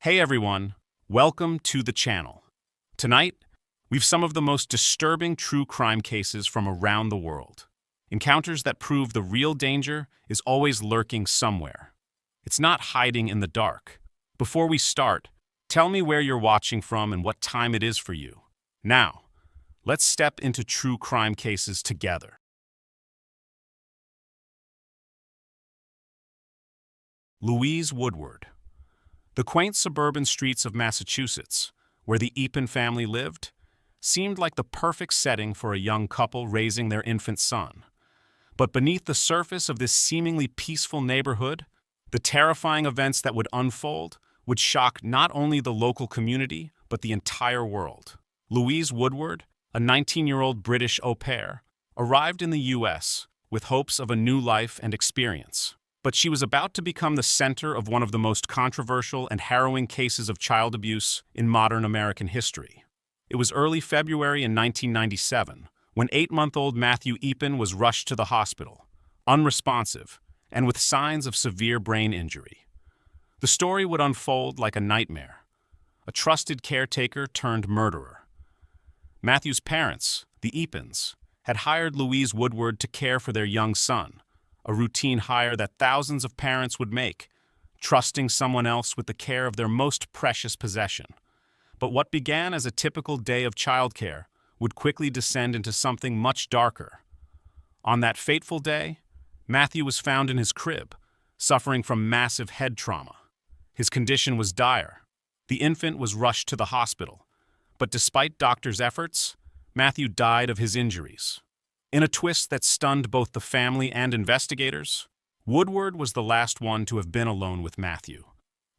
Hey everyone, welcome to the channel. Tonight, we've some of the most disturbing true crime cases from around the world. Encounters that prove the real danger is always lurking somewhere. It's not hiding in the dark. Before we start, tell me where you're watching from and what time it is for you. Now, let's step into true crime cases together. Louise Woodward. The quaint suburban streets of Massachusetts, where the Eapen family lived, seemed like the perfect setting for a young couple raising their infant son. But beneath the surface of this seemingly peaceful neighborhood, the terrifying events that would unfold would shock not only the local community, but the entire world. Louise Woodward, a 19-year-old British au pair, arrived in the U.S. with hopes of a new life and experience. But she was about to become the center of one of the most controversial and harrowing cases of child abuse in modern American history. It was early February in 1997 when 8-month-old Matthew Eapen was rushed to the hospital, unresponsive and with signs of severe brain injury. The story would unfold like a nightmare. A trusted caretaker turned murderer. Matthew's parents, the Eapens, had hired Louise Woodward to care for their young son, a routine hire that thousands of parents would make, trusting someone else with the care of their most precious possession. But what began as a typical day of childcare would quickly descend into something much darker. On that fateful day, Matthew was found in his crib, suffering from massive head trauma. His condition was dire. The infant was rushed to the hospital, but despite doctors' efforts, Matthew died of his injuries. In a twist that stunned both the family and investigators, Woodward was the last one to have been alone with Matthew.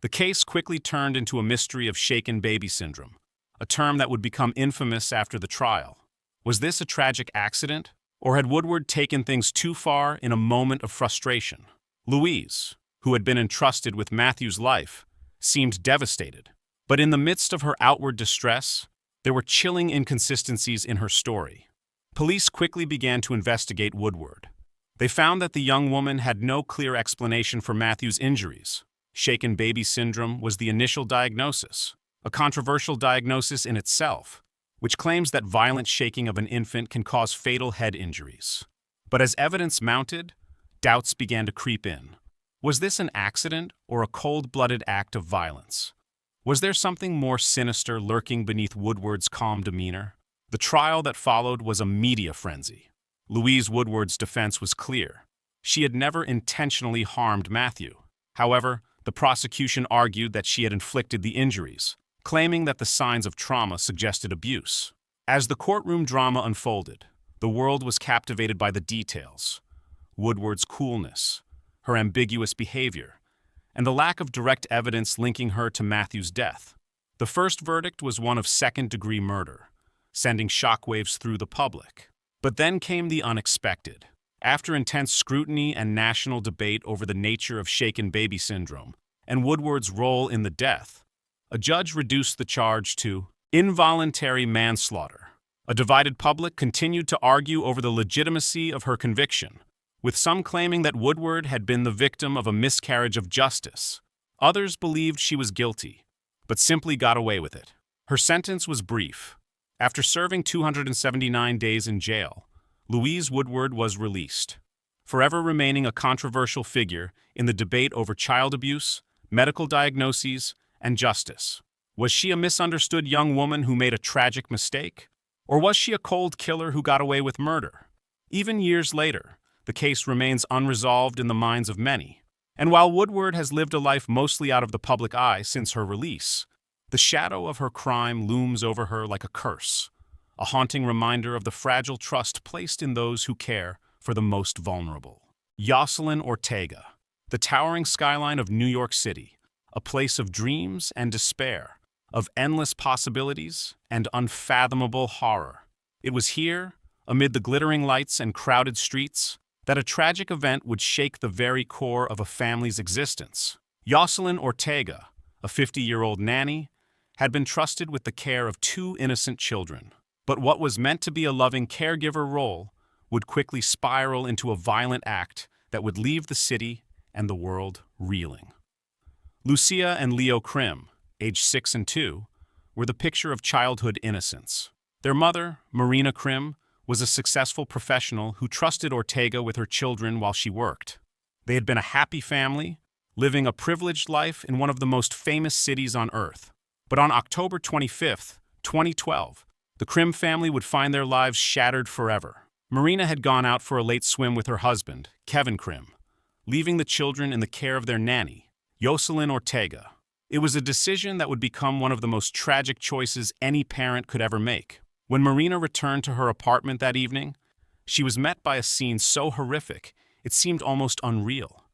The case quickly turned into a mystery of shaken baby syndrome, a term that would become infamous after the trial. Was this a tragic accident, or had Woodward taken things too far in a moment of frustration? Louise, who had been entrusted with Matthew's life, seemed devastated. But in the midst of her outward distress, there were chilling inconsistencies in her story. Police quickly began to investigate Woodward. They found that the young woman had no clear explanation for Matthew's injuries. Shaken baby syndrome was the initial diagnosis, a controversial diagnosis in itself, which claims that violent shaking of an infant can cause fatal head injuries. But as evidence mounted, doubts began to creep in. Was this an accident or a cold-blooded act of violence? Was there something more sinister lurking beneath Woodward's calm demeanor? The trial that followed was a media frenzy. Louise Woodward's defense was clear. She had never intentionally harmed Matthew. However, the prosecution argued that she had inflicted the injuries, claiming that the signs of trauma suggested abuse. As the courtroom drama unfolded, the world was captivated by the details. Woodward's coolness, her ambiguous behavior, and the lack of direct evidence linking her to Matthew's death. The first verdict was one of second-degree murder, sending shockwaves through the public. But then came the unexpected. After intense scrutiny and national debate over the nature of shaken baby syndrome and Woodward's role in the death, a judge reduced the charge to involuntary manslaughter. A divided public continued to argue over the legitimacy of her conviction, with some claiming that Woodward had been the victim of a miscarriage of justice. Others believed she was guilty, but simply got away with it. Her sentence was brief. After serving 279 days in jail, Louise Woodward was released, forever remaining a controversial figure in the debate over child abuse, medical diagnoses, and justice. Was she a misunderstood young woman who made a tragic mistake? Or was she a cold killer who got away with murder? Even years later, the case remains unresolved in the minds of many. And while Woodward has lived a life mostly out of the public eye since her release, the shadow of her crime looms over her like a curse, a haunting reminder of the fragile trust placed in those who care for the most vulnerable. Yoselyn Ortega, the towering skyline of New York City, a place of dreams and despair, of endless possibilities and unfathomable horror. It was here, amid the glittering lights and crowded streets, that a tragic event would shake the very core of a family's existence. Yoselyn Ortega, a 50-year-old nanny, had been trusted with the care of 2 innocent children. But what was meant to be a loving caregiver role would quickly spiral into a violent act that would leave the city and the world reeling. Lucia and Leo Krim, aged 6 and 2, were the picture of childhood innocence. Their mother, Marina Krim, was a successful professional who trusted Ortega with her children while she worked. They had been a happy family, living a privileged life in one of the most famous cities on earth. But on October 25, 2012, the Krim family would find their lives shattered forever. Marina had gone out for a late swim with her husband, Kevin Krim, leaving the children in the care of their nanny, Yoselyn Ortega. It was a decision that would become one of the most tragic choices any parent could ever make. When Marina returned to her apartment that evening, she was met by a scene so horrific it seemed almost unreal.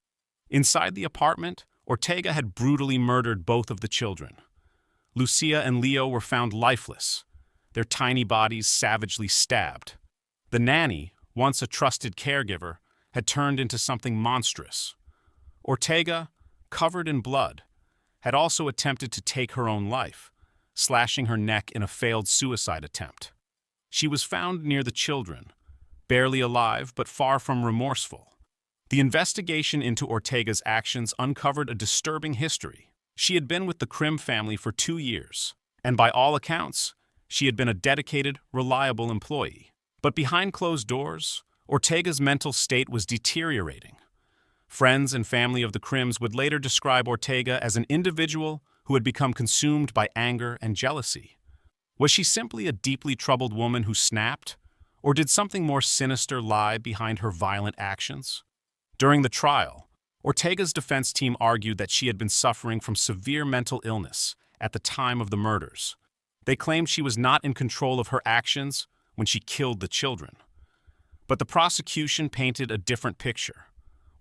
Inside the apartment, Ortega had brutally murdered both of the children. Lucia and Leo were found lifeless, their tiny bodies savagely stabbed. The nanny, once a trusted caregiver, had turned into something monstrous. Ortega, covered in blood, had also attempted to take her own life, slashing her neck in a failed suicide attempt. She was found near the children, barely alive but far from remorseful. The investigation into Ortega's actions uncovered a disturbing history. She had been with the Krim family for 2 years, and by all accounts, she had been a dedicated, reliable employee. But behind closed doors, Ortega's mental state was deteriorating. Friends and family of the Krims would later describe Ortega as an individual who had become consumed by anger and jealousy. Was she simply a deeply troubled woman who snapped, or did something more sinister lie behind her violent actions? During the trial, Ortega's defense team argued that she had been suffering from severe mental illness at the time of the murders. They claimed she was not in control of her actions when she killed the children. But the prosecution painted a different picture,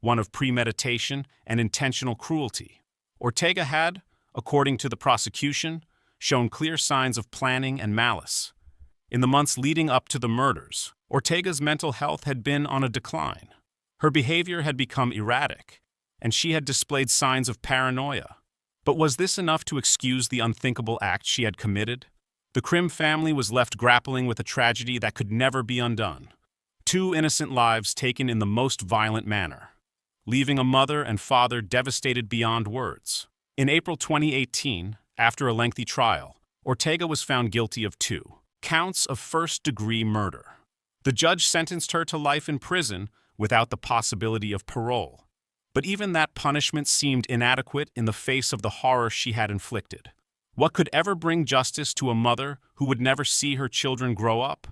one of premeditation and intentional cruelty. Ortega had, according to the prosecution, shown clear signs of planning and malice. In the months leading up to the murders, Ortega's mental health had been on a decline. Her behavior had become erratic, and she had displayed signs of paranoia. But was this enough to excuse the unthinkable act she had committed? The Krim family was left grappling with a tragedy that could never be undone. 2 innocent lives taken in the most violent manner, leaving a mother and father devastated beyond words. In April 2018, after a lengthy trial, Ortega was found guilty of 2 counts of first-degree murder. The judge sentenced her to life in prison without the possibility of parole. But even that punishment seemed inadequate in the face of the horror she had inflicted. What could ever bring justice to a mother who would never see her children grow up?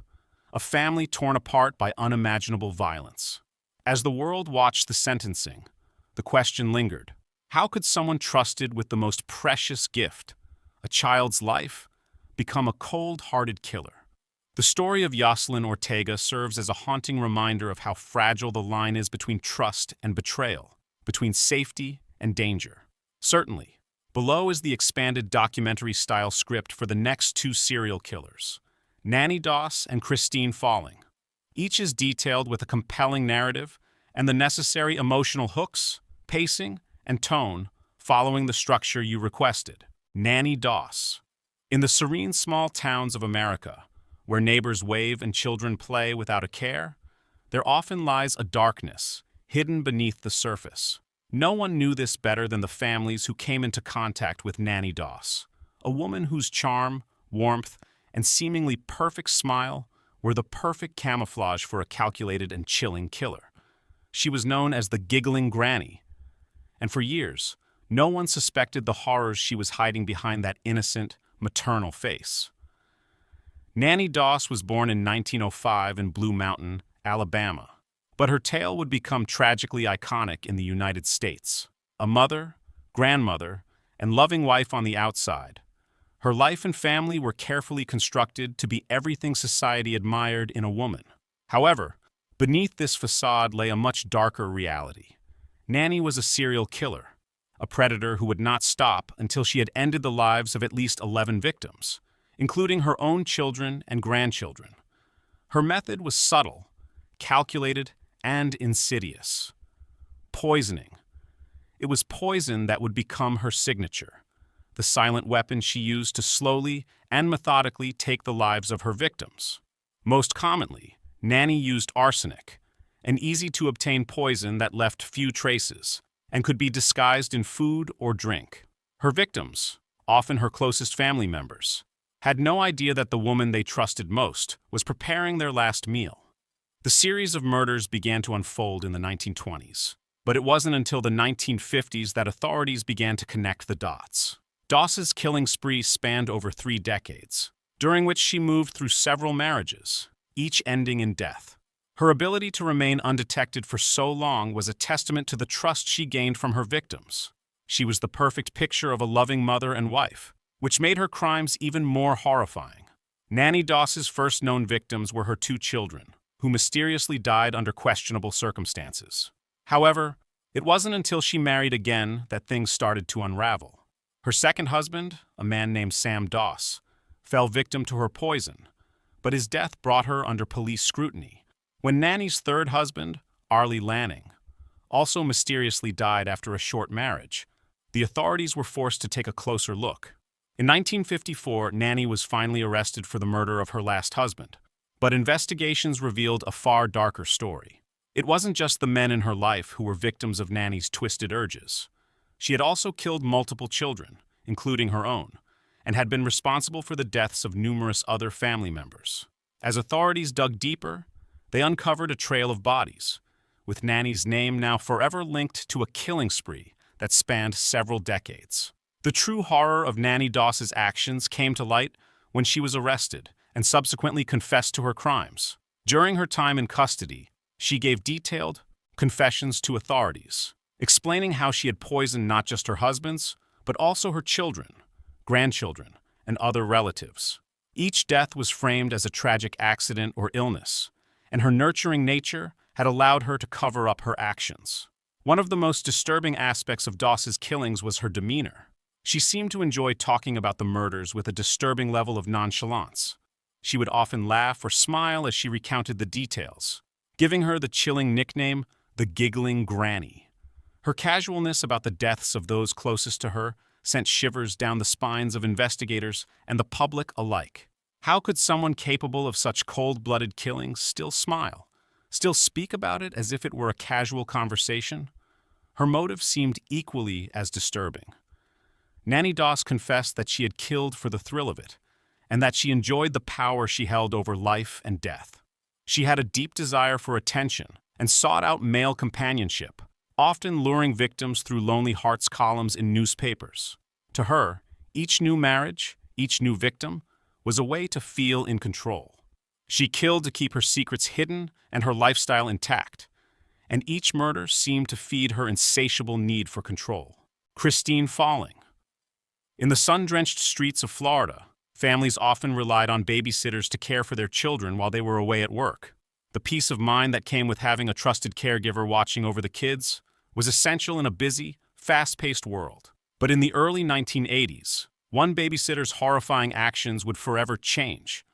A family torn apart by unimaginable violence. As the world watched the sentencing, the question lingered. How could someone trusted with the most precious gift, a child's life, become a cold-hearted killer? The story of Yoselyn Ortega serves as a haunting reminder of how fragile the line is between trust and betrayal, between safety and danger. Certainly, below is the expanded documentary-style script for the next 2 serial killers, Nanny Doss and Christine Falling. Each is detailed with a compelling narrative and the necessary emotional hooks, pacing, and tone following the structure you requested. Nanny Doss. In the serene small towns of America, where neighbors wave and children play without a care, there often lies a darkness hidden beneath the surface. No one knew this better than the families who came into contact with Nanny Doss, a woman whose charm, warmth, and seemingly perfect smile were the perfect camouflage for a calculated and chilling killer. She was known as the giggling granny, and for years, no one suspected the horrors she was hiding behind that innocent, maternal face. Nanny Doss was born in 1905 in Blue Mountain, Alabama, but her tale would become tragically iconic in the United States. A mother, grandmother, and loving wife on the outside, her life and family were carefully constructed to be everything society admired in a woman. However, beneath this facade lay a much darker reality. Nanny was a serial killer, a predator who would not stop until she had ended the lives of at least 11 victims, including her own children and grandchildren. Her method was subtle, calculated, and insidious. Poisoning. It was poison that would become her signature, the silent weapon she used to slowly and methodically take the lives of her victims. Most commonly, Nanny used arsenic, an easy-to-obtain poison that left few traces and could be disguised in food or drink. Her victims, often her closest family members, had no idea that the woman they trusted most was preparing their last meal. The series of murders began to unfold in the 1920s, but it wasn't until the 1950s that authorities began to connect the dots. Doss's killing spree spanned over 3 decades, during which she moved through several marriages, each ending in death. Her ability to remain undetected for so long was a testament to the trust she gained from her victims. She was the perfect picture of a loving mother and wife, which made her crimes even more horrifying. Nanny Doss's first known victims were her 2 children, who mysteriously died under questionable circumstances. However, it wasn't until she married again that things started to unravel. Her second husband, a man named Sam Doss, fell victim to her poison, but his death brought her under police scrutiny. When Nanny's third husband, Arlie Lanning, also mysteriously died after a short marriage, the authorities were forced to take a closer look. In 1954, Nanny was finally arrested for the murder of her last husband, but investigations revealed a far darker story. It wasn't just the men in her life who were victims of Nanny's twisted urges. She had also killed multiple children, including her own, and had been responsible for the deaths of numerous other family members. As authorities dug deeper, they uncovered a trail of bodies, with Nanny's name now forever linked to a killing spree that spanned several decades. The true horror of Nanny Doss's actions came to light when she was arrested and subsequently confessed to her crimes. During her time in custody, she gave detailed confessions to authorities, explaining how she had poisoned not just her husbands, but also her children, grandchildren, and other relatives. Each death was framed as a tragic accident or illness, and her nurturing nature had allowed her to cover up her actions. One of the most disturbing aspects of Doss's killings was her demeanor. She seemed to enjoy talking about the murders with a disturbing level of nonchalance. She would often laugh or smile as she recounted the details, giving her the chilling nickname, the Giggling Granny. Her casualness about the deaths of those closest to her sent shivers down the spines of investigators and the public alike. How could someone capable of such cold-blooded killings still smile, still speak about it as if it were a casual conversation? Her motive seemed equally as disturbing. Nanny Doss confessed that she had killed for the thrill of it, and that she enjoyed the power she held over life and death. She had a deep desire for attention and sought out male companionship, often luring victims through Lonely Hearts columns in newspapers. To her, each new marriage, each new victim, was a way to feel in control. She killed to keep her secrets hidden and her lifestyle intact, and each murder seemed to feed her insatiable need for control. Christine Falling. In the sun-drenched streets of Florida, families often relied on babysitters to care for their children while they were away at work. The peace of mind that came with having a trusted caregiver watching over the kids was essential in a busy, fast-paced world. But in the early 1980s, one babysitter's horrifying actions would forever change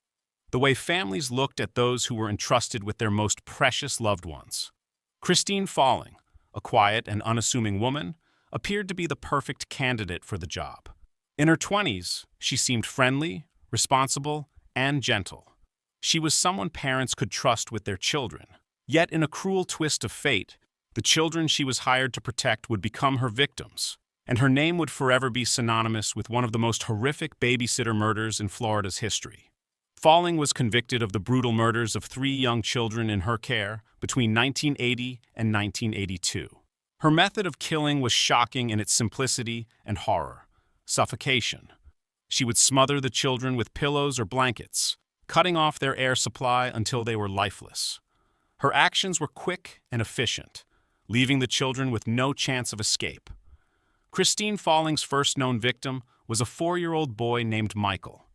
the way families looked at those who were entrusted with their most precious loved ones. Christine Falling, a quiet and unassuming woman, appeared to be the perfect candidate for the job. In her 20s, she seemed friendly, responsible, and gentle. She was someone parents could trust with their children. Yet in a cruel twist of fate, the children she was hired to protect would become her victims, and her name would forever be synonymous with one of the most horrific babysitter murders in Florida's history. Falling was convicted of the brutal murders of 3 young children in her care between 1980 and 1982. Her method of killing was shocking in its simplicity and horror: suffocation. She would smother the children with pillows or blankets, cutting off their air supply until they were lifeless. Her actions were quick and efficient, leaving the children with no chance of escape. Christine Falling's first known victim was a 4-year-old boy named Michael.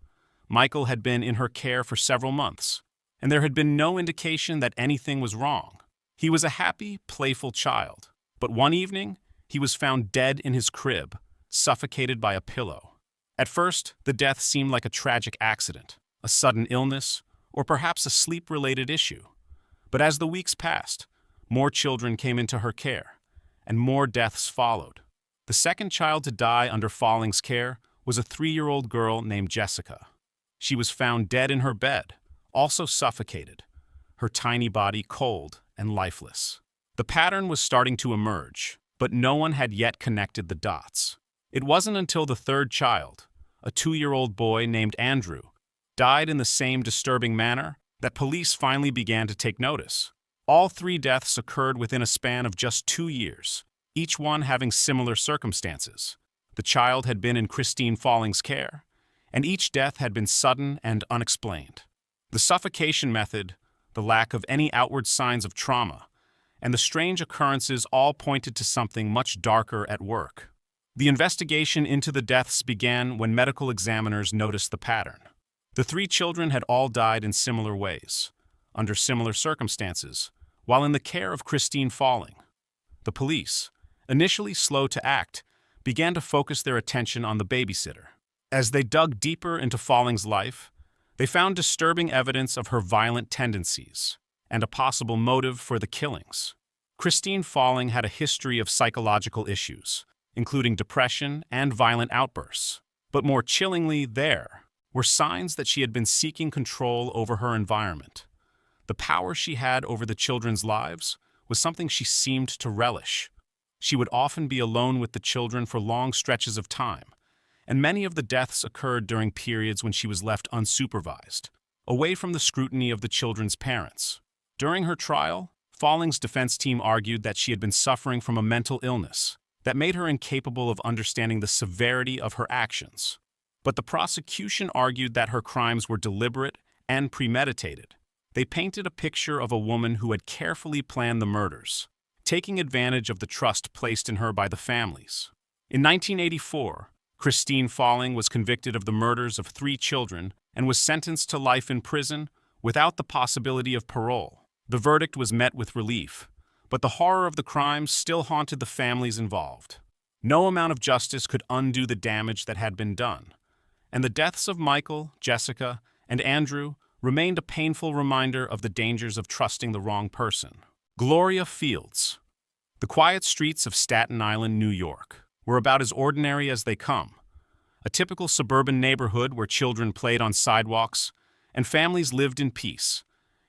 Michael had been in her care for several months, and there had been no indication that anything was wrong. He was a happy, playful child, but one evening, he was found dead in his crib, suffocated by a pillow. At first, the death seemed like a tragic accident, a sudden illness, or perhaps a sleep-related issue. But as the weeks passed, more children came into her care, and more deaths followed. The second child to die under Falling's care was a 3-year-old girl named Jessica. She was found dead in her bed, also suffocated, her tiny body cold and lifeless. The pattern was starting to emerge, but no one had yet connected the dots. It wasn't until the third child, a 2-year-old boy named Andrew, died in the same disturbing manner that police finally began to take notice. All 3 deaths occurred within a span of just 2 years, each one having similar circumstances. The child had been in Christine Falling's care, and each death had been sudden and unexplained. The suffocation method, the lack of any outward signs of trauma, and the strange occurrences all pointed to something much darker at work. The investigation into the deaths began when medical examiners noticed the pattern. The 3 children had all died in similar ways, under similar circumstances, while in the care of Christine Falling. The police, initially slow to act, began to focus their attention on the babysitter. As they dug deeper into Falling's life, they found disturbing evidence of her violent tendencies and a possible motive for the killings. Christine Falling had a history of psychological issues, including depression and violent outbursts. But more chillingly, there were signs that she had been seeking control over her environment. The power she had over the children's lives was something she seemed to relish. She would often be alone with the children for long stretches of time, and many of the deaths occurred during periods when she was left unsupervised, away from the scrutiny of the children's parents. During her trial, Falling's defense team argued that she had been suffering from a mental illness that made her incapable of understanding the severity of her actions. But the prosecution argued that her crimes were deliberate and premeditated. They painted a picture of a woman who had carefully planned the murders, taking advantage of the trust placed in her by the families. In 1984, Christine Falling was convicted of the murders of 3 children and was sentenced to life in prison without the possibility of parole. The verdict was met with relief, but the horror of the crimes still haunted the families involved. No amount of justice could undo the damage that had been done, and the deaths of Michael, Jessica, and Andrew remained a painful reminder of the dangers of trusting the wrong person. Gloria Fields. The quiet streets of Staten Island, New York, were about as ordinary as they come. A typical suburban neighborhood where children played on sidewalks and families lived in peace,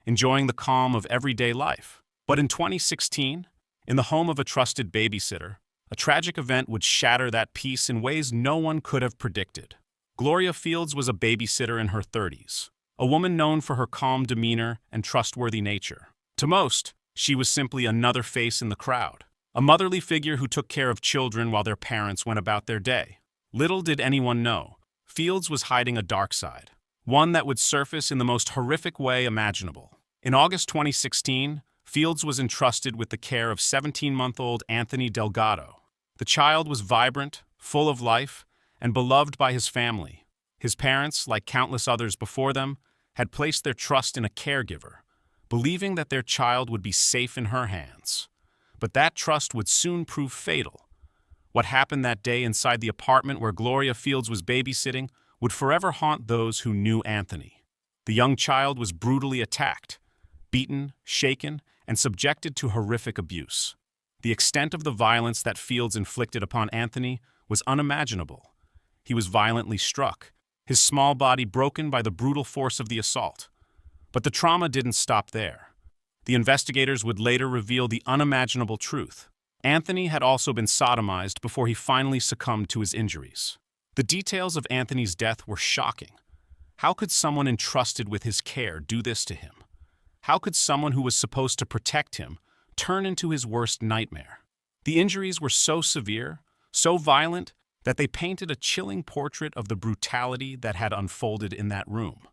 enjoying the calm of everyday life. But in 2016, in the home of a trusted babysitter, a tragic event would shatter that peace in ways no one could have predicted. Gloria Fields was a babysitter in her 30s, a woman known for her calm demeanor and trustworthy nature. To most, she was simply another face in the crowd, a motherly figure who took care of children while their parents went about their day. Little did anyone know, Fields was hiding a dark side, one that would surface in the most horrific way imaginable. In August 2016, Fields was entrusted with the care of 17-month-old Anthony Delgado. The child was vibrant, full of life, and beloved by his family. His parents, like countless others before them, had placed their trust in a caregiver, believing that their child would be safe in her hands. But that trust would soon prove fatal. What happened that day inside the apartment where Gloria Fields was babysitting would forever haunt those who knew Anthony. The young child was brutally attacked, beaten, shaken, and subjected to horrific abuse. The extent of the violence that Fields inflicted upon Anthony was unimaginable. He was violently struck, his small body broken by the brutal force of the assault. But the trauma didn't stop there. The investigators would later reveal the unimaginable truth. Anthony had also been sodomized before he finally succumbed to his injuries. The details of Anthony's death were shocking. How could someone entrusted with his care do this to him? How could someone who was supposed to protect him turn into his worst nightmare? The injuries were so severe, so violent, that they painted a chilling portrait of the brutality that had unfolded in that room.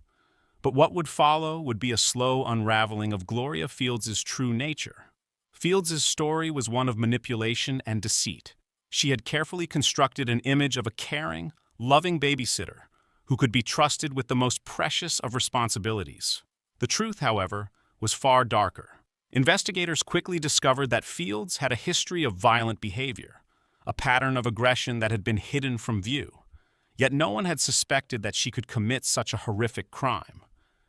But what would follow would be a slow unraveling of Gloria Fields' true nature. Fields' story was one of manipulation and deceit. She had carefully constructed an image of a caring, loving babysitter who could be trusted with the most precious of responsibilities. The truth, however, was far darker. Investigators quickly discovered that Fields had a history of violent behavior, a pattern of aggression that had been hidden from view. Yet no one had suspected that she could commit such a horrific crime.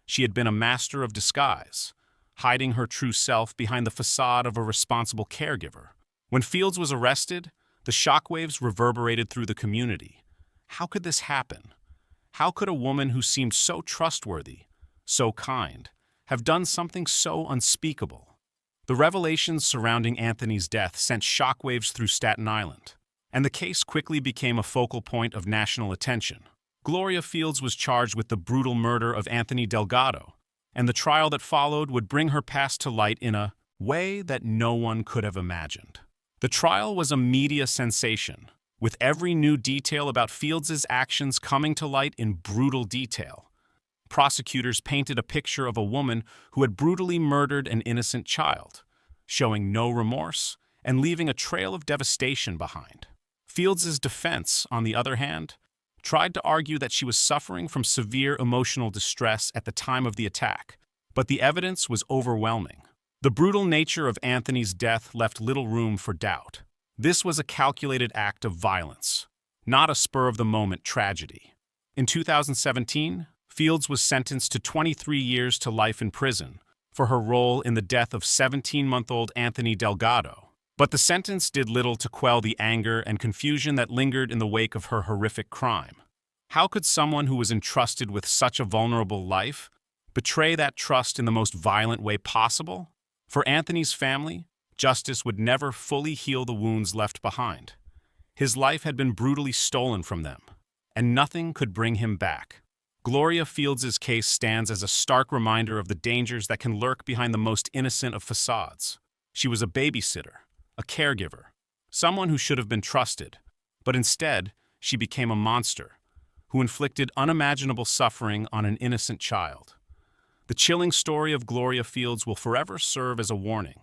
She had been a master of disguise, hiding her true self behind the facade of a responsible caregiver. When Fields was arrested, the shockwaves reverberated through the community. How could this happen? How could a woman who seemed so trustworthy, so kind, have done something so unspeakable? The revelations surrounding Anthony's death sent shockwaves through Staten Island, and the case quickly became a focal point of national attention. Gloria Fields was charged with the brutal murder of Anthony Delgado, and the trial that followed would bring her past to light in a way that no one could have imagined. The trial was a media sensation, with every new detail about Fields' actions coming to light in brutal detail. Prosecutors painted a picture of a woman who had brutally murdered an innocent child, showing no remorse and leaving a trail of devastation behind. Fields' defense, on the other hand, tried to argue that she was suffering from severe emotional distress at the time of the attack, but the evidence was overwhelming. The brutal nature of Anthony's death left little room for doubt. This was a calculated act of violence, not a spur-of-the-moment tragedy. In 2017, Fields was sentenced to 23 years to life in prison for her role in the death of 17-month-old Anthony Delgado. But the sentence did little to quell the anger and confusion that lingered in the wake of her horrific crime. How could someone who was entrusted with such a vulnerable life betray that trust in the most violent way possible? For Anthony's family, justice would never fully heal the wounds left behind. His life had been brutally stolen from them, and nothing could bring him back. Gloria Fields' case stands as a stark reminder of the dangers that can lurk behind the most innocent of facades. She was a babysitter, a caregiver, someone who should have been trusted, but instead, she became a monster who inflicted unimaginable suffering on an innocent child. The chilling story of Gloria Fields will forever serve as a warning,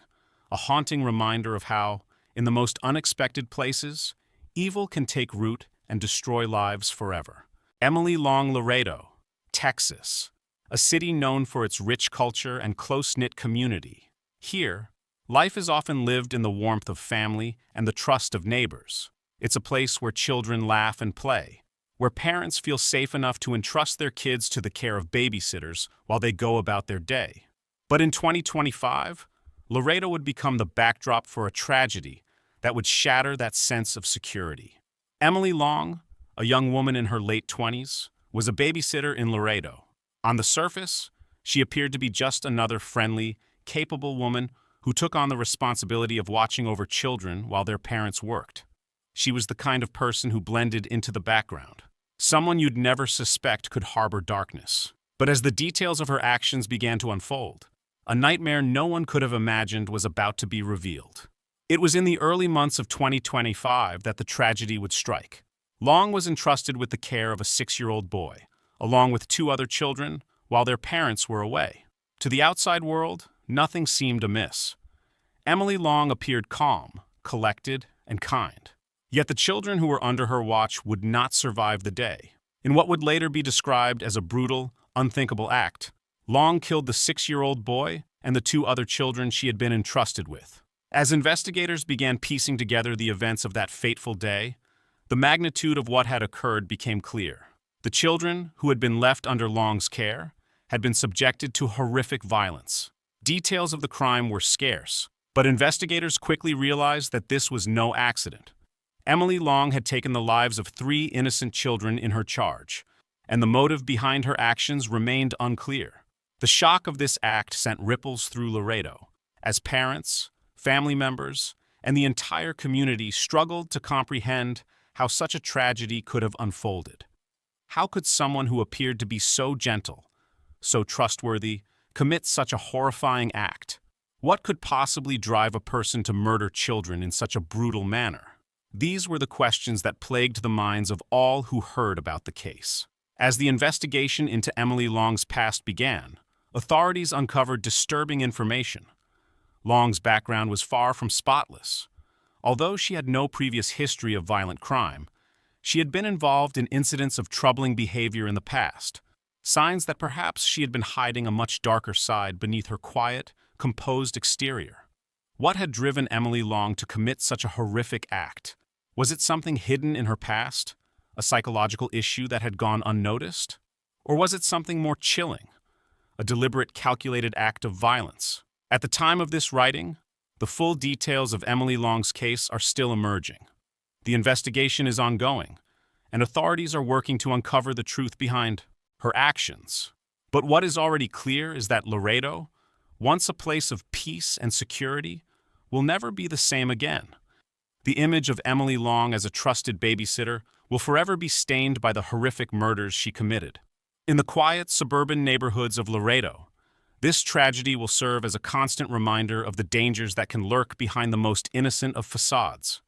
a haunting reminder of how, in the most unexpected places, evil can take root and destroy lives forever. Emily Long, Laredo, Texas, a city known for its rich culture and close-knit community. Here, life is often lived in the warmth of family and the trust of neighbors. It's a place where children laugh and play, where parents feel safe enough to entrust their kids to the care of babysitters while they go about their day. But in 2025, Laredo would become the backdrop for a tragedy that would shatter that sense of security. Emily Long, a young woman in her late 20s, was a babysitter in Laredo. On the surface, she appeared to be just another friendly, capable woman who took on the responsibility of watching over children while their parents worked. She was the kind of person who blended into the background, someone you'd never suspect could harbor darkness. But as the details of her actions began to unfold, a nightmare no one could have imagined was about to be revealed. It was in the early months of 2025 that the tragedy would strike. Long was entrusted with the care of a 6-year-old boy, along with 2 other children, while their parents were away. To the outside world, nothing seemed amiss. Emily Long appeared calm, collected, and kind. Yet the children who were under her watch would not survive the day. In what would later be described as a brutal, unthinkable act, Long killed the 6-year-old boy and the 2 other children she had been entrusted with. As investigators began piecing together the events of that fateful day, the magnitude of what had occurred became clear. The children, who had been left under Long's care, had been subjected to horrific violence. Details of the crime were scarce, but investigators quickly realized that this was no accident. Emily Long had taken the lives of 3 innocent children in her charge, and the motive behind her actions remained unclear. The shock of this act sent ripples through Laredo, as parents, family members, and the entire community struggled to comprehend how such a tragedy could have unfolded. How could someone who appeared to be so gentle, so trustworthy, commit such a horrifying act? What could possibly drive a person to murder children in such a brutal manner? These were the questions that plagued the minds of all who heard about the case. As the investigation into Emily Long's past began, authorities uncovered disturbing information. Long's background was far from spotless. Although she had no previous history of violent crime, she had been involved in incidents of troubling behavior in the past, signs that perhaps she had been hiding a much darker side beneath her quiet, composed exterior. What had driven Emily Long to commit such a horrific act? Was it something hidden in her past, a psychological issue that had gone unnoticed? Or was it something more chilling, a deliberate, calculated act of violence? At the time of this writing, the full details of Emily Long's case are still emerging. The investigation is ongoing, and authorities are working to uncover the truth behind her actions. But what is already clear is that Laredo, once a place of peace and security, will never be the same again. The image of Emily Long as a trusted babysitter will forever be stained by the horrific murders she committed. In the quiet suburban neighborhoods of Laredo, this tragedy will serve as a constant reminder of the dangers that can lurk behind the most innocent of facades.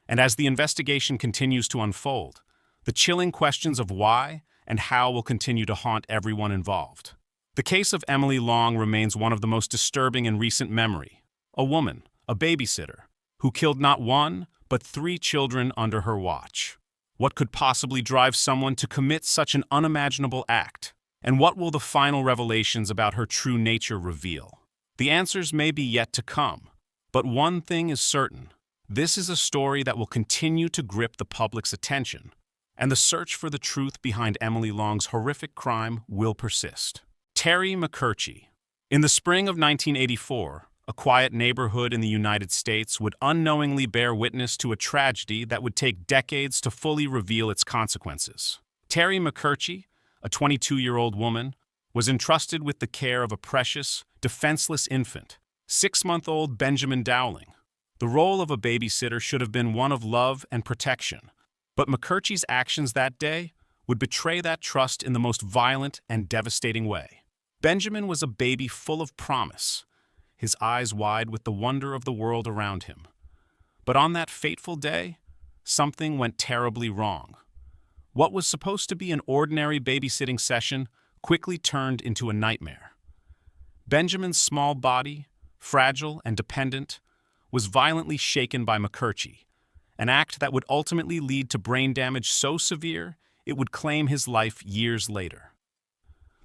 And as the investigation continues to unfold, the chilling questions of why and how will continue to haunt everyone involved. The case of Emily Long remains one of the most disturbing in recent memory. A woman, a babysitter, who killed not one, but 3 children under her watch. What could possibly drive someone to commit such an unimaginable act? And what will the final revelations about her true nature reveal? The answers may be yet to come, but one thing is certain. This is a story that will continue to grip the public's attention, and the search for the truth behind Emily Long's horrific crime will persist. Terry McCurchie. In the spring of 1984, a quiet neighborhood in the United States would unknowingly bear witness to a tragedy that would take decades to fully reveal its consequences. Terry McCurchie, a 22-year-old woman, was entrusted with the care of a precious, defenseless infant, 6-month-old Benjamin Dowling. The role of a babysitter should have been one of love and protection, but McCurchie's actions that day would betray that trust in the most violent and devastating way. Benjamin was a baby full of promise, his eyes wide with the wonder of the world around him. But on that fateful day, something went terribly wrong. What was supposed to be an ordinary babysitting session quickly turned into a nightmare. Benjamin's small body, fragile and dependent, was violently shaken by McCurchie, an act that would ultimately lead to brain damage so severe it would claim his life years later.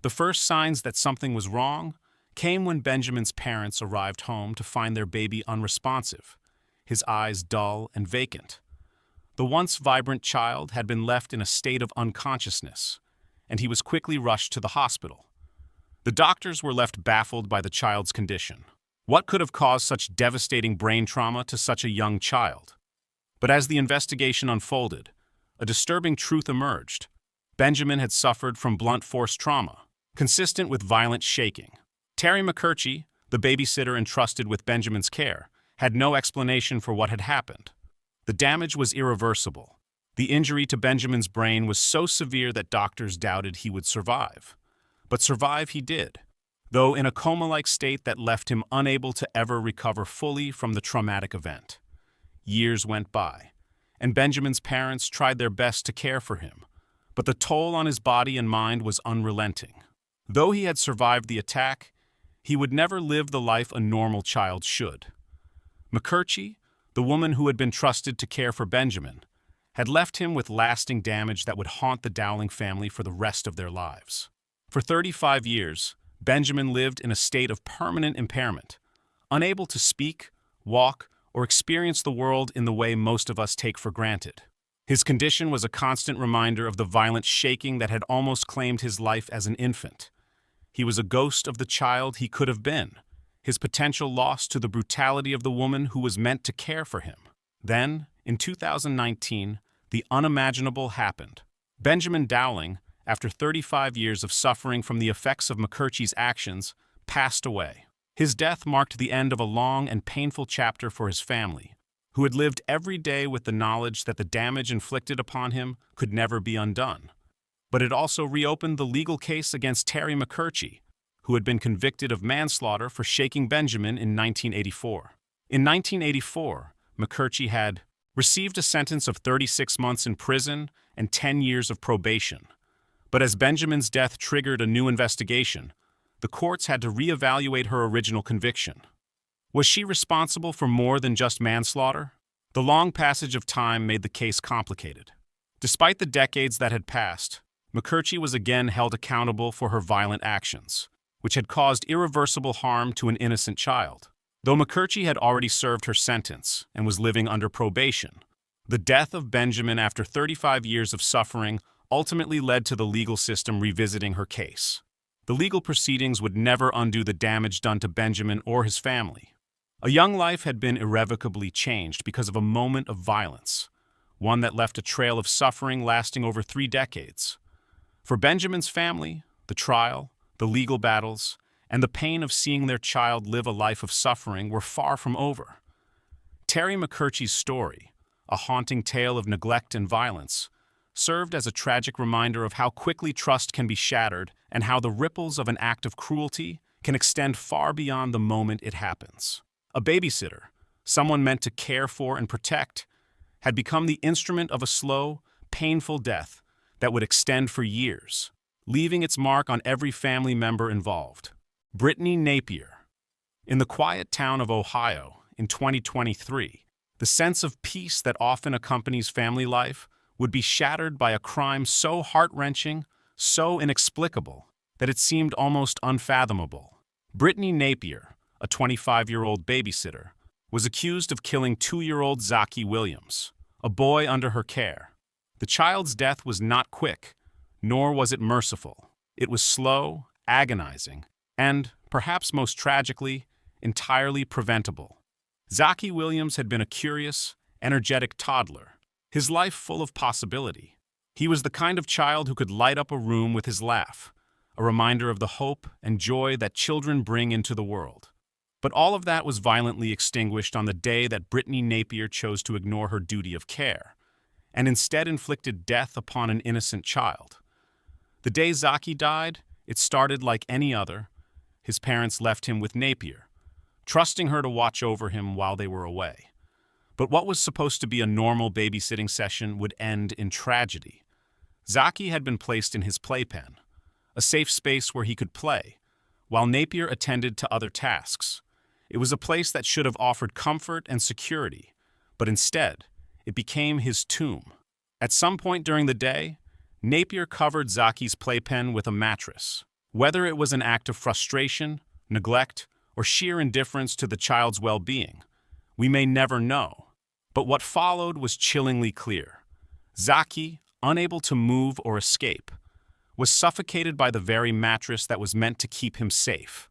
The first signs that something was wrong came when Benjamin's parents arrived home to find their baby unresponsive, his eyes dull and vacant. The once vibrant child had been left in a state of unconsciousness, and he was quickly rushed to the hospital. The doctors were left baffled by the child's condition. What could have caused such devastating brain trauma to such a young child? But as the investigation unfolded, a disturbing truth emerged. Benjamin had suffered from blunt force trauma, consistent with violent shaking. Terry McCurchie, the babysitter entrusted with Benjamin's care, had no explanation for what had happened. The damage was irreversible. The injury to Benjamin's brain was so severe that doctors doubted he would survive. But survive he did, though in a coma-like state that left him unable to ever recover fully from the traumatic event. Years went by, and Benjamin's parents tried their best to care for him, but the toll on his body and mind was unrelenting. Though he had survived the attack, he would never live the life a normal child should. McCurchie, the woman who had been trusted to care for Benjamin, had left him with lasting damage that would haunt the Dowling family for the rest of their lives. For 35 years, Benjamin lived in a state of permanent impairment, unable to speak, walk, or experience the world in the way most of us take for granted. His condition was a constant reminder of the violent shaking that had almost claimed his life as an infant. He was a ghost of the child he could have been, his potential lost to the brutality of the woman who was meant to care for him. Then, in 2019, the unimaginable happened. Benjamin Dowling, after 35 years of suffering from the effects of McCurchie's actions, passed away. His death marked the end of a long and painful chapter for his family, who had lived every day with the knowledge that the damage inflicted upon him could never be undone. But it also reopened the legal case against Terry McCurchie, who had been convicted of manslaughter for shaking Benjamin in 1984. In 1984, McCurchie had received a sentence of 36 months in prison and 10 years of probation. But as Benjamin's death triggered a new investigation, the courts had to reevaluate her original conviction. Was she responsible for more than just manslaughter? The long passage of time made the case complicated. Despite the decades that had passed, McCurchie was again held accountable for her violent actions, which had caused irreversible harm to an innocent child. Though McCurchie had already served her sentence and was living under probation, the death of Benjamin after 35 years of suffering ultimately led to the legal system revisiting her case. The legal proceedings would never undo the damage done to Benjamin or his family. A young life had been irrevocably changed because of a moment of violence, one that left a trail of suffering lasting over 3 decades. For Benjamin's family, the trial, the legal battles, and the pain of seeing their child live a life of suffering were far from over. Terry McCurchie's story, a haunting tale of neglect and violence, served as a tragic reminder of how quickly trust can be shattered and how the ripples of an act of cruelty can extend far beyond the moment it happens. A babysitter, someone meant to care for and protect, had become the instrument of a slow, painful death that would extend for years, leaving its mark on every family member involved. Brittany Napier. In the quiet town of Ohio in 2023, the sense of peace that often accompanies family life would be shattered by a crime so heart-wrenching, so inexplicable, that it seemed almost unfathomable. Brittany Napier, a 25-year-old babysitter, was accused of killing 2-year-old Zaki Williams, a boy under her care. The child's death was not quick, nor was it merciful. It was slow, agonizing, and, perhaps most tragically, entirely preventable. Zaki Williams had been a curious, energetic toddler, his life full of possibility. He was the kind of child who could light up a room with his laugh, a reminder of the hope and joy that children bring into the world. But all of that was violently extinguished on the day that Brittany Napier chose to ignore her duty of care, and instead inflicted death upon an innocent child. The day Zaki died, it started like any other. His parents left him with Napier, trusting her to watch over him while they were away. But what was supposed to be a normal babysitting session would end in tragedy. Zaki had been placed in his playpen, a safe space where he could play, while Napier attended to other tasks. It was a place that should have offered comfort and security, but instead, it became his tomb. At some point during the day, Napier covered Zaki's playpen with a mattress. Whether it was an act of frustration, neglect, or sheer indifference to the child's well-being, we may never know. But what followed was chillingly clear. Zaki, unable to move or escape, was suffocated by the very mattress that was meant to keep him safe.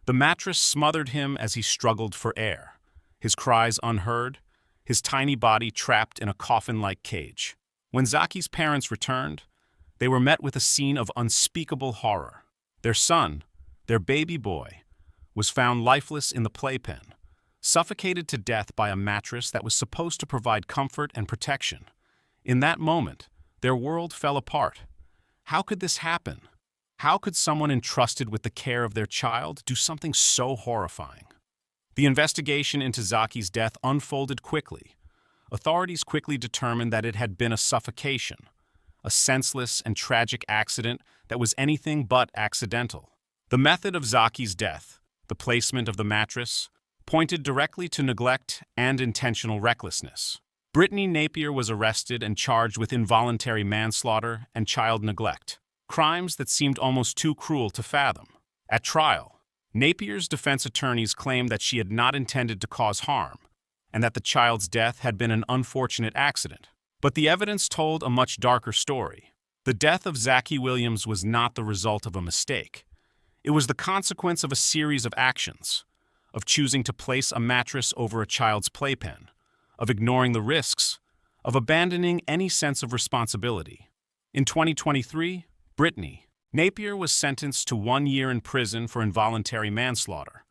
The mattress smothered him as he struggled for air, his cries unheard, his tiny body trapped in a coffin-like cage. When Zaki's parents returned, they were met with a scene of unspeakable horror. Their son, their baby boy, was found lifeless in the playpen, suffocated to death by a mattress that was supposed to provide comfort and protection. In that moment, their world fell apart. How could this happen? How could someone entrusted with the care of their child do something so horrifying? The investigation into Zaki's death unfolded quickly. Authorities quickly determined that it had been a suffocation, a senseless and tragic accident that was anything but accidental. The method of Zaki's death, the placement of the mattress, pointed directly to neglect and intentional recklessness. Brittany Napier was arrested and charged with involuntary manslaughter and child neglect, crimes that seemed almost too cruel to fathom. At trial, Napier's defense attorneys claimed that she had not intended to cause harm and that the child's death had been an unfortunate accident. But the evidence told a much darker story. The death of Zaki Williams was not the result of a mistake. It was the consequence of a series of actions, of choosing to place a mattress over a child's playpen, of ignoring the risks, of abandoning any sense of responsibility. In 2023, Brittany Napier was sentenced to 1 year in prison for involuntary manslaughter,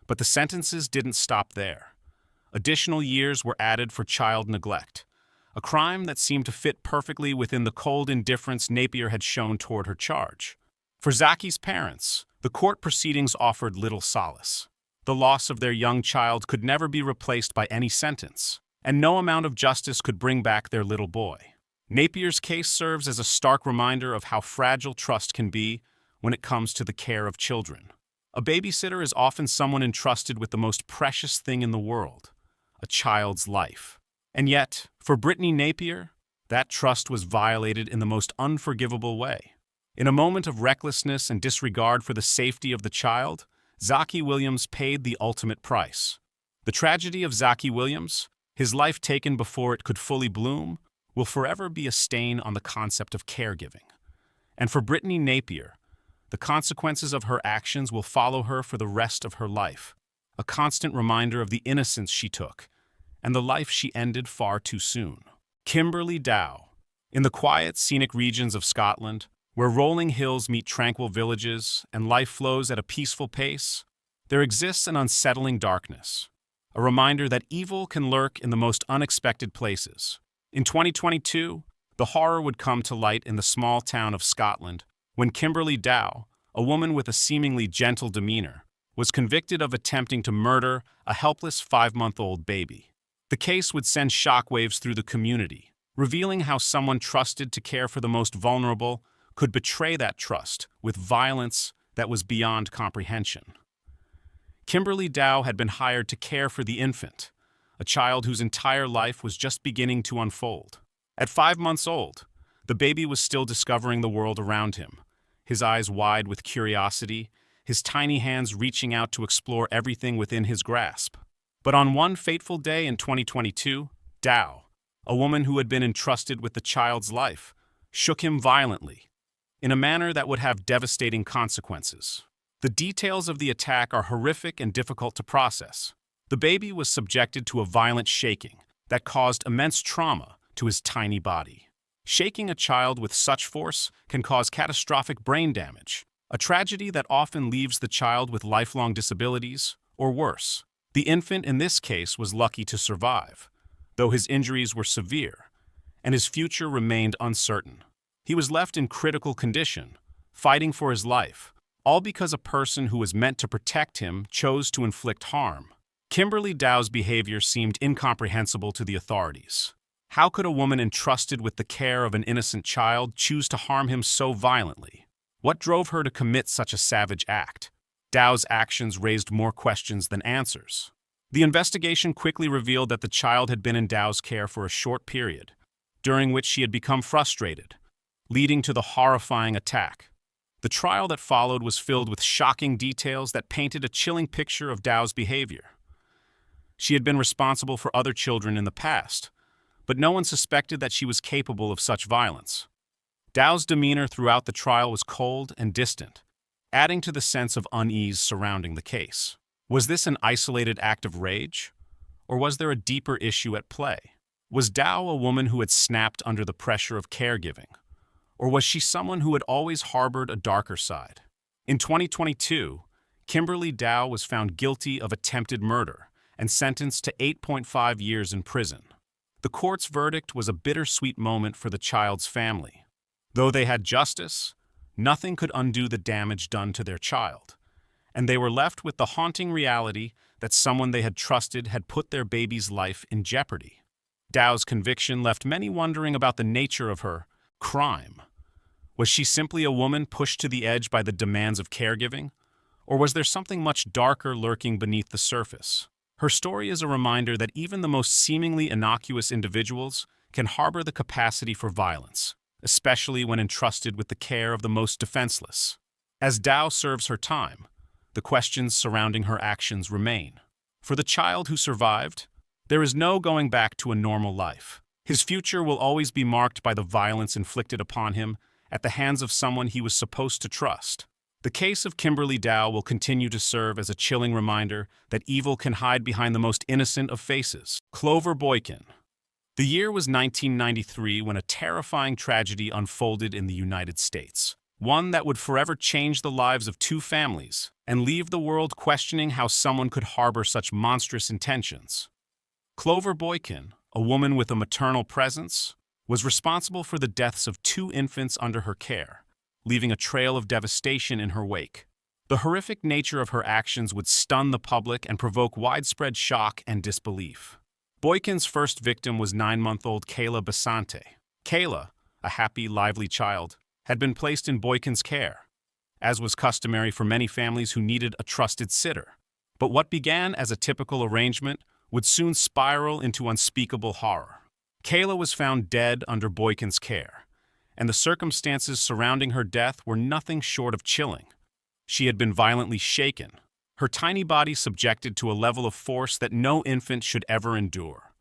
but the sentences didn't stop there. Additional years were added for child neglect, a crime that seemed to fit perfectly within the cold indifference Napier had shown toward her charge. For Zaki's parents, the court proceedings offered little solace. The loss of their young child could never be replaced by any sentence, and no amount of justice could bring back their little boy. Napier's case serves as a stark reminder of how fragile trust can be when it comes to the care of children. A babysitter is often someone entrusted with the most precious thing in the world, a child's life. And yet, for Brittany Napier, that trust was violated in the most unforgivable way. In a moment of recklessness and disregard for the safety of the child, Zaki Williams paid the ultimate price. The tragedy of Zaki Williams, his life taken before it could fully bloom, will forever be a stain on the concept of caregiving. And for Brittany Napier, the consequences of her actions will follow her for the rest of her life, a constant reminder of the innocence she took and the life she ended far too soon. Kimberly Dow. In the quiet, scenic regions of Scotland, where rolling hills meet tranquil villages and life flows at a peaceful pace, there exists an unsettling darkness. a reminder that evil can lurk in the most unexpected places. In 2022, the horror would come to light in the small town of Scotland when Kimberly Dow, a woman with a seemingly gentle demeanor, was convicted of attempting to murder a helpless 5-month-old baby. The case would send shockwaves through the community, revealing how someone trusted to care for the most vulnerable could betray that trust with violence that was beyond comprehension. Kimberly Dow had been hired to care for the infant, a child whose entire life was just beginning to unfold. At 5 months old, the baby was still discovering the world around him, his eyes wide with curiosity, his tiny hands reaching out to explore everything within his grasp. But on one fateful day in 2022, Dow, a woman who had been entrusted with the child's life, shook him violently, in a manner that would have devastating consequences. The details of the attack are horrific and difficult to process. The baby was subjected to a violent shaking that caused immense trauma to his tiny body. Shaking a child with such force can cause catastrophic brain damage, a tragedy that often leaves the child with lifelong disabilities, or worse. The infant in this case was lucky to survive, though his injuries were severe, and his future remained uncertain. He was left in critical condition, fighting for his life, all because a person who was meant to protect him chose to inflict harm. Kimberly Dow's behavior seemed incomprehensible to the authorities. How could a woman entrusted with the care of an innocent child choose to harm him so violently? What drove her to commit such a savage act? Dow's actions raised more questions than answers. The investigation quickly revealed that the child had been in Dow's care for a short period, during which she had become frustrated, leading to the horrifying attack. The trial that followed was filled with shocking details that painted a chilling picture of Dow's behavior. She had been responsible for other children in the past, but no one suspected that she was capable of such violence. Dow's demeanor throughout the trial was cold and distant, adding to the sense of unease surrounding the case. Was this an isolated act of rage, or was there a deeper issue at play? Was Dow a woman who had snapped under the pressure of caregiving, or was she someone who had always harbored a darker side? In 2022, Kimberly Dow was found guilty of attempted murder and sentenced to 8.5 years in prison. The court's verdict was a bittersweet moment for the child's family. Though they had justice, nothing could undo the damage done to their child, and they were left with the haunting reality that someone they had trusted had put their baby's life in jeopardy. Dow's conviction left many wondering about the nature of her crime. Was she simply a woman pushed to the edge by the demands of caregiving, or was there something much darker lurking beneath the surface? Her story is a reminder that even the most seemingly innocuous individuals can harbor the capacity for violence, especially when entrusted with the care of the most defenseless. As Dow serves her time, the questions surrounding her actions remain. For the child who survived, there is no going back to a normal life. His future will always be marked by the violence inflicted upon him at the hands of someone he was supposed to trust. The case of Kimberly Dow will continue to serve as a chilling reminder that evil can hide behind the most innocent of faces. Clover Boykin. The year was 1993 when a terrifying tragedy unfolded in the United States, one that would forever change the lives of 2 families and leave the world questioning how someone could harbor such monstrous intentions. Clover Boykin, a woman with a maternal presence, was responsible for the deaths of 2 infants under her care, leaving a trail of devastation in her wake. The horrific nature of her actions would stun the public and provoke widespread shock and disbelief. Boykin's first victim was 9-month-old Kayla Basante. Kayla, a happy, lively child, had been placed in Boykin's care, as was customary for many families who needed a trusted sitter. But what began as a typical arrangement would soon spiral into unspeakable horror. Kayla was found dead under Boykin's care, and the circumstances surrounding her death were nothing short of chilling. She had been violently shaken, her tiny body subjected to a level of force that no infant should ever endure.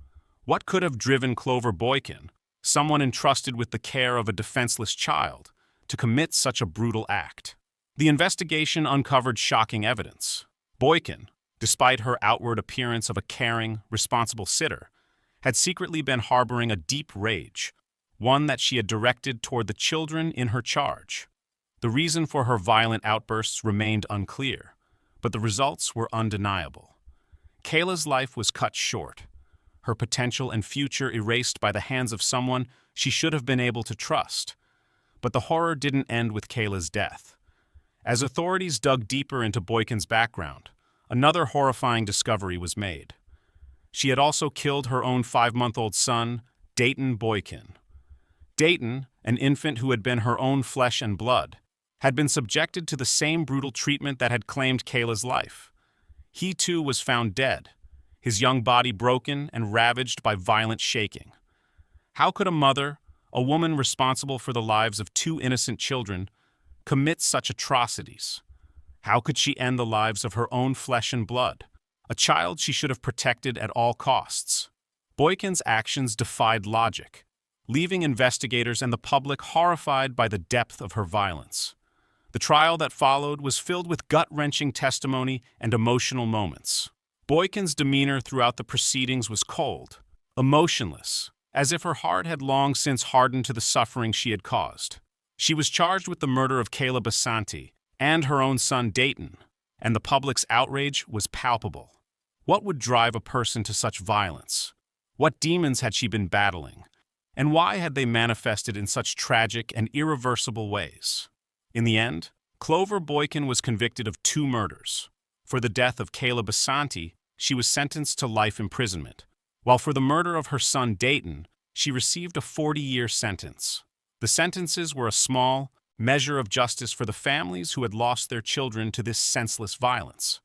What could have driven Clover Boykin, someone entrusted with the care of a defenseless child, to commit such a brutal act? The investigation uncovered shocking evidence. Boykin, despite her outward appearance of a caring, responsible sitter, had secretly been harboring a deep rage, one that she had directed toward the children in her charge. The reason for her violent outbursts remained unclear, but the results were undeniable. Kayla's life was cut short, her potential and future erased by the hands of someone she should have been able to trust. But the horror didn't end with Kayla's death. As authorities dug deeper into Boykin's background, another horrifying discovery was made. She had also killed her own 5-month-old son, Dayton Boykin. Dayton, an infant who had been her own flesh and blood, had been subjected to the same brutal treatment that had claimed Kayla's life. He too was found dead, his young body broken and ravaged by violent shaking. How could a mother, a woman responsible for the lives of 2 innocent children, commit such atrocities? How could she end the lives of her own flesh and blood, a child she should have protected at all costs? Boykin's actions defied logic, leaving investigators and the public horrified by the depth of her violence. The trial that followed was filled with gut-wrenching testimony and emotional moments. Boykin's demeanor throughout the proceedings was cold, emotionless, as if her heart had long since hardened to the suffering she had caused. She was charged with the murder of Kayla Basanti and her own son Dayton, and the public's outrage was palpable. What would drive a person to such violence? What demons had she been battling? And why had they manifested in such tragic and irreversible ways? In the end, Clover Boykin was convicted of 2 murders. For the death of Kayla Basanti, she was sentenced to life imprisonment, while for the murder of her son Dayton, she received a 40-year sentence. The sentences were a small measure of justice for the families who had lost their children to this senseless violence.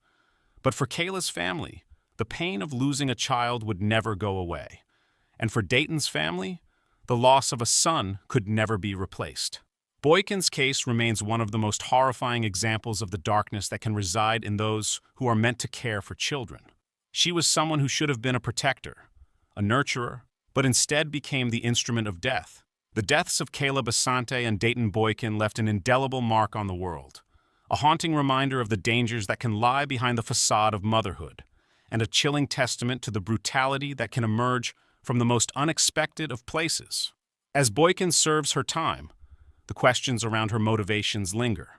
But for Kayla's family, the pain of losing a child would never go away. And for Dayton's family, the loss of a son could never be replaced. Boykin's case remains one of the most horrifying examples of the darkness that can reside in those who are meant to care for children. She was someone who should have been a protector, a nurturer, but instead became the instrument of death. The deaths of Kayla Basanti and Dayton Boykin left an indelible mark on the world, a haunting reminder of the dangers that can lie behind the facade of motherhood, and a chilling testament to the brutality that can emerge from the most unexpected of places. As Boykin serves her time, the questions around her motivations linger.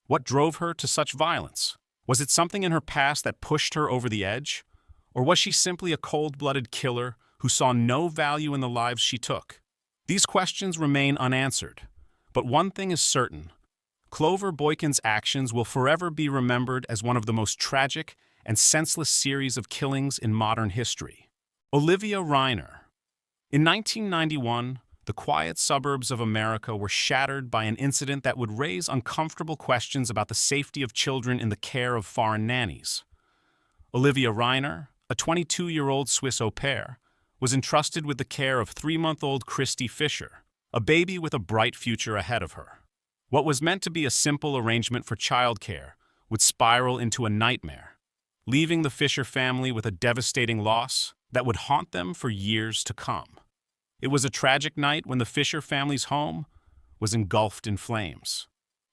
What drove her to such violence? Was it something in her past that pushed her over the edge? Or was she simply a cold-blooded killer who saw no value in the lives she took? These questions remain unanswered, but one thing is certain. Clover Boykin's actions will forever be remembered as one of the most tragic and senseless series of killings in modern history. Olivia Reiner. In 1991, the quiet suburbs of America were shattered by an incident that would raise uncomfortable questions about the safety of children in the care of foreign nannies. Olivia Reiner, a 22-year-old Swiss au pair, was entrusted with the care of 3-month-old Christy Fisher, a baby with a bright future ahead of her. What was meant to be a simple arrangement for childcare would spiral into a nightmare, leaving the Fisher family with a devastating loss that would haunt them for years to come. It was a tragic night when the Fisher family's home was engulfed in flames.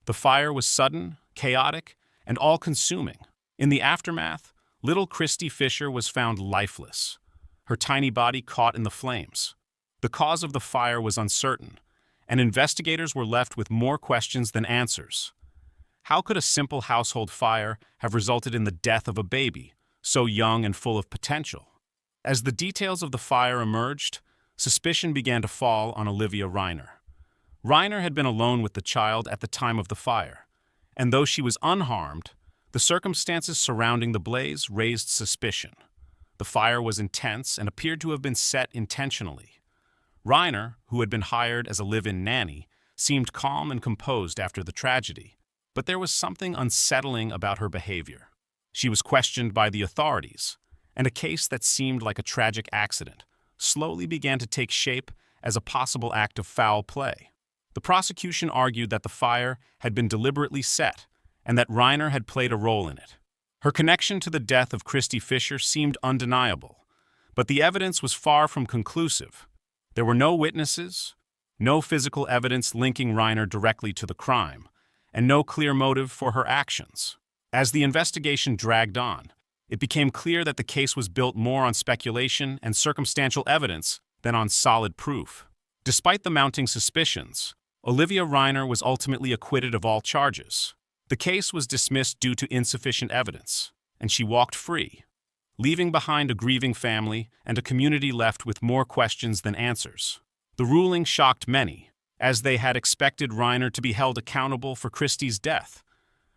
The fire was sudden, chaotic, and all-consuming. In the aftermath, little Christy Fisher was found lifeless, her tiny body caught in the flames. The cause of the fire was uncertain, and investigators were left with more questions than answers. How could a simple household fire have resulted in the death of a baby, so young and full of potential? As the details of the fire emerged, suspicion began to fall on Olivia Reiner. Reiner had been alone with the child at the time of the fire, and though she was unharmed, the circumstances surrounding the blaze raised suspicion. The fire was intense and appeared to have been set intentionally. Reiner, who had been hired as a live-in nanny, seemed calm and composed after the tragedy, but there was something unsettling about her behavior. She was questioned by the authorities, and a case that seemed like a tragic accident slowly began to take shape as a possible act of foul play. The prosecution argued that the fire had been deliberately set and that Reiner had played a role in it. Her connection to the death of Christy Fisher seemed undeniable, but the evidence was far from conclusive. There were no witnesses, no physical evidence linking Reiner directly to the crime, and no clear motive for her actions. As the investigation dragged on, it became clear that the case was built more on speculation and circumstantial evidence than on solid proof. Despite the mounting suspicions, Olivia Reiner was ultimately acquitted of all charges. The case was dismissed due to insufficient evidence, and she walked free, leaving behind a grieving family and a community left with more questions than answers. The ruling shocked many, as they had expected Reiner to be held accountable for Christie's death,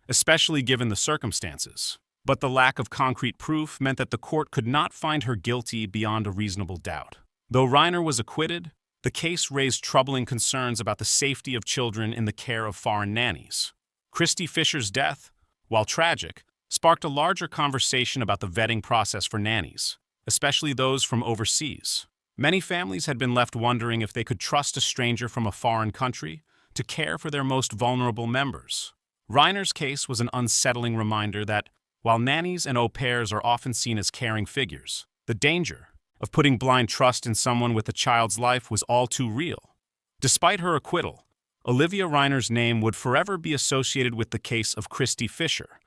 especially given the circumstances. But the lack of concrete proof meant that the court could not find her guilty beyond a reasonable doubt. Though Reiner was acquitted, the case raised troubling concerns about the safety of children in the care of foreign nannies. Christy Fisher's death, while tragic, sparked a larger conversation about the vetting process for nannies, especially those from overseas. Many families had been left wondering if they could trust a stranger from a foreign country to care for their most vulnerable members. Reiner's case was an unsettling reminder that, while nannies and au pairs are often seen as caring figures, the danger of putting blind trust in someone with a child's life was all too real. Despite her acquittal, Olivia Reiner's name would forever be associated with the case of Christy Fisher,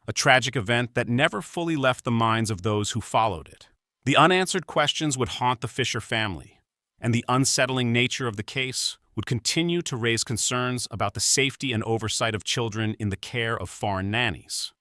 a tragic event that never fully left the minds of those who followed it. The unanswered questions would haunt the Fisher family, and the unsettling nature of the case would continue to raise concerns about the safety and oversight of children in the care of foreign nannies.